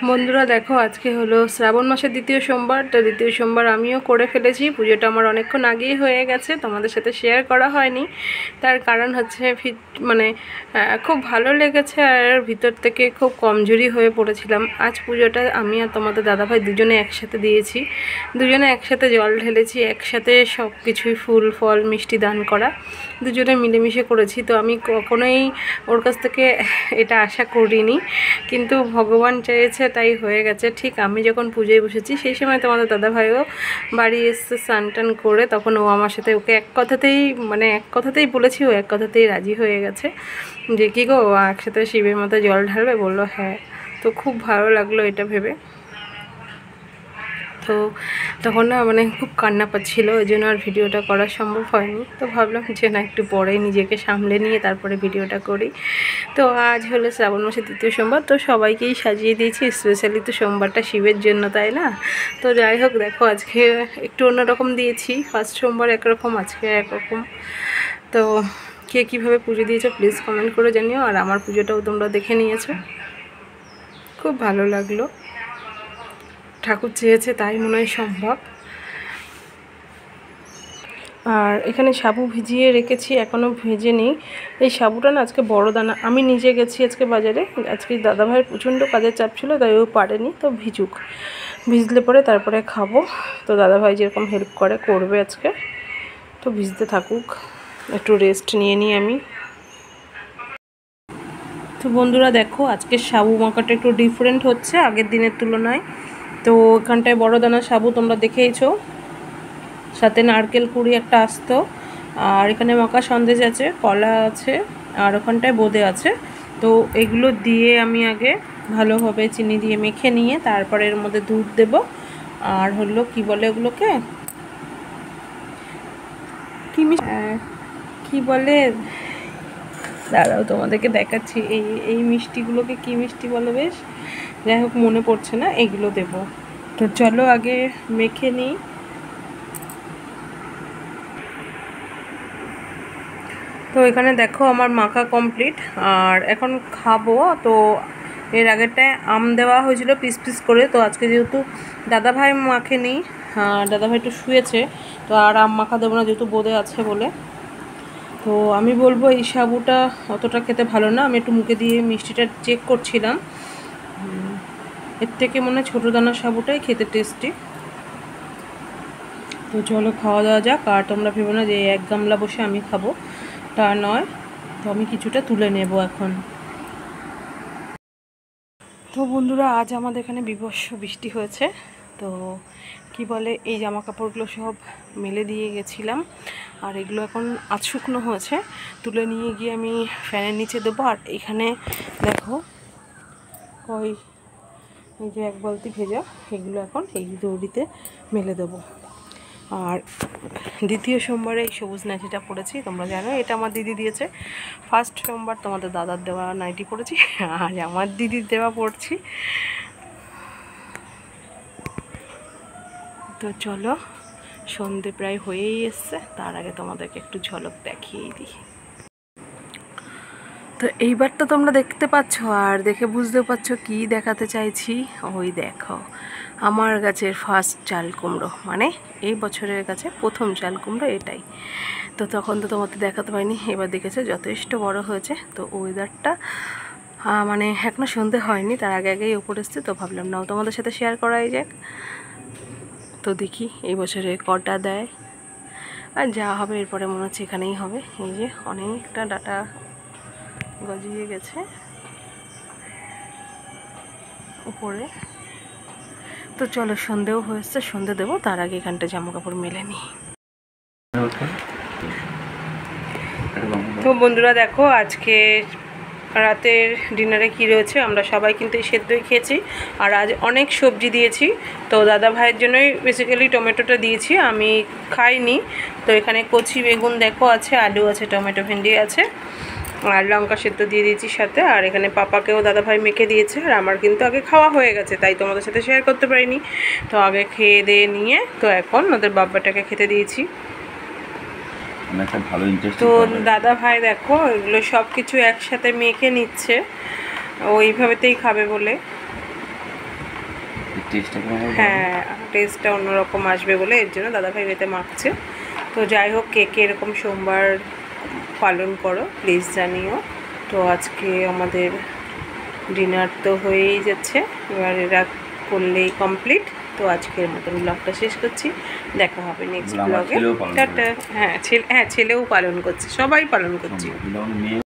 বন্ধুরা দেখো, আজকে হলো শ্রাবণ মাসের দ্বিতীয় সোমবার। তো দ্বিতীয় সোমবার আমিও করে ফেলেছি। পুজোটা আমার অনেকক্ষণ আগেই হয়ে গেছে, তোমাদের সাথে শেয়ার করা হয়নি। তার কারণ হচ্ছে মানে খুব ভালো লেগেছে, আর ভিতর থেকে খুব কমজোরি হয়ে পড়েছিলাম। আজ পুজোটা আমি আর তোমাদের দাদাভাই দুজনে একসাথে দিয়েছি, দুজনে একসাথে জল ঢেলেছি, একসাথে সব কিছুই ফুল ফল মিষ্টি দান করা দুজনে মিলেমিশে করেছি। তো আমি কখনোই ওর কাছ থেকে এটা আশা করিনি, কিন্তু ভগবান চেয়েছে তাই হয়ে গেছে। ঠিক আমি যখন পুজোয় বসেছি সেই সময় তোমাদের দাদাভাইও বাড়ি এসছে স্নান টান করে, তখন ও আমার সাথে ওকে এক কথাতেই বলেছি, ও এক কথাতেই রাজি হয়ে গেছে যে কী গো একসাথে শিবের মাথায় জল ঢালবে, বললো হ্যাঁ। তো খুব ভালো লাগলো এটা ভেবে। তো তখন না খুব কান্না পাচ্ছিলো, ওই জন্য আর ভিডিওটা করা সম্ভব হয়নি। তো ভাবলাম যে না, একটু পরেই নিজেকে সামলে নিয়ে তারপরে ভিডিওটা করি। তো আজ হলো শ্রাবণ মাসের দ্বিতীয় সোমবার, তো সবাইকেই সাজিয়ে দিয়েছি। স্পেশালি তো সোমবারটা শিবের জন্য, তাই না? তো যাই হোক, দেখো আজকে একটু অন্যরকম দিয়েছি। ফার্স্ট সোমবার একরকম, আজকে একরকম। তো কে কীভাবে পুজো দিয়েছো প্লিজ কমেন্ট করে জানিও। আর আমার পুজোটাও তোমরা দেখে নিয়েছো, খুব ভালো লাগলো। ঠাকুর চেয়েছে তাই মনে হয় সম্ভব। আর এখানে সাবু ভিজিয়ে রেখেছি, এখনও ভেজে নিই। এই সাবুটা না আজকে বড় দানা। আমি নিজে গেছি আজকে বাজারে, আজকে দাদাভাইয়ের প্রচণ্ড কাজের চাপ ছিল তাই ও পারেনি। তো ভিজলে পরে তারপরে খাবো। তো দাদাভাই যেরকম হেল্প করবে আজকে, তো ভিজতে থাকুক, একটু রেস্ট নিয়ে নিই আমি। তো বন্ধুরা দেখো, আজকে সাবু মাখাটা একটু ডিফারেন্ট হচ্ছে আগের দিনের তুলনায়। তো ওখানটায় বড় দানা সাবু তোমরা দেখেইছো, সাথে নারকেল কুড়ি একটা আস্ত, আর এখানে মাখা সন্দেশ আছে, কলা আছে, আর ওখানটায় বোঁদে আছে। তো এগুলো দিয়ে আমি আগে ভালোভাবে চিনি দিয়ে মেখে নিয়ে তারপরে এর মধ্যে দুধ দেব। আর হলো কি বলে ওগুলোকে, কি বলে দাঁড়াও তোমাদেরকে দেখাচ্ছি। এই মিষ্টিগুলোকে কি মিষ্টি বলে বেশ, যাই হোক মনে পড়ছে না, এগুলো দেব। তো চলো আগে মেখে নিই। তো এখানে দেখো আমার মাখা কমপ্লিট, আর এখন খাবো। তো এর আগেরটায় আম দেওয়া হয়েছিল পিস পিস করে। তো আজকে যেহেতু দাদাভাই মাখেনি, দাদাভাই একটু শুয়েছে, তো আর আম মাখা দেবো না যেহেতু বোঁদে আছে বলে। তো আমি বলবো এই সাবুটা অতটা খেতে ভালো না। আমি একটু মুখে দিয়ে মিষ্টিটা চেক করছিলাম, এর থেকে মনে হয় ছোটো দানার সাবুটাই খেতে টেস্টি। তো চলো খাওয়া দাওয়া যাক। আর তোমরা ভেবো না যে এক গামলা বসে আমি খাবো, তা নয়। তো আমি কিছুটা তুলে নেব এখন। তো বন্ধুরা, আজ আমাদের এখানে বীভৎস বৃষ্টি হয়েছে। তো কি বলে, এই জামা কাপড়গুলো সব মেলে দিয়ে গেছিলাম, আর এগুলো এখন আজ শুকনো হয়েছে, তুলে নিয়ে গিয়ে আমি ফ্যানের নিচে দেবো। আর এখানে দেখো এই যে এক বালতি ভেজা, এগুলো এখন এই দড়িতে মেলে দেবো। আর দ্বিতীয় সোমবারে এই সবুজ নাইটিটা পরেছি, তোমরা জানো এটা আমার দিদি দিয়েছে। ফার্স্ট সোমবার তোমাদের দাদার দেওয়া নাইটি পরেছি, আর আমার দিদির দেওয়া পরছি। তো চলো, সন্ধে প্রায় হয়েই এসছে, তার আগে তোমাদেরকে একটু ঝলক দেখিয়েই দিই। তো এইবার তো তোমরা দেখতে পাচ্ছ, আর দেখে বুঝতেও পারছো কি দেখাতে চাইছি। ওই দেখো আমার গাছের ফার্স্ট চাল কুমড়ো, মানে এই বছরের গাছে প্রথম চাল কুমড়ো এটাই। তো তখন তো তোমাদের দেখাতে পারিনি, এবার দেখেছে যথেষ্ট বড় হয়েছে। তো ওয়েদারটা এখনও সন্ধে হয়নি, তার আগে আগেই ওপরে এসছে। তো ভাবলাম নাও তোমাদের সাথে শেয়ার করাই যাক। তো দেখি এই বছরে কটা দেয়, আর যা হবে এরপরে মনে হচ্ছে এখানেই হবে। এই যে অনেকটা ডাটা গজিয়ে গেছে উপরে। তো চলো, সন্ধেও হয়েছে, সন্ধে দেবো, তার আগে এখানটা জামা কাপড় মেলে নিই। তো বন্ধুরা দেখো, আজকে রাতের ডিনারে কি রয়েছে। আমরা সবাই কিন্তু এই সেদ্ধই খেয়েছি, আর আজ অনেক সবজি দিয়েছি। তো দাদা ভাইয়ের জন্যই বেসিক্যালি টমেটোটা দিয়েছি, আমি খাইনি। তো এখানে কচি বেগুন দেখো আছে, আলু আছে, টমেটো ভেন্ডি আছে, আর লঙ্কা সেদ্ধ দিয়ে দিয়েছি সাথে। আর এখানে পাপাকেও দাদাভাই মেখে দিয়েছে, আর আমার কিন্তু আগে খাওয়া হয়ে গেছে, তাই তোমাদের সাথে শেয়ার করতে পারিনি। তো আগে খেয়ে দিয়ে নিয়ে তো এখন ওদের বাব্বাটাকে খেতে দিয়েছি। তো দাদাভাই দেখো এগুলো সব কিছু একসাথে মেখে নিচ্ছে, ওইভাবেতেই খাবে বলে। হ্যাঁ, টেস্টটা অন্যরকম আসবে বলে এর জন্য দাদাভাই এতে মাখছে। তো যাই হোক, কে কে এরকম সোমবার পালন করো প্লিজ জানিও। তো আজকে আমাদের ডিনার তো হয়েই যাচ্ছে, এবার এরা করলেই কমপ্লিট। তো আজকের মতন ব্লগটা শেষ করছি, দেখা হবে নেক্সট ব্লগে। টাটা। হ্যাঁ ছেলেও পালন করছে, সবাই পালন করছি।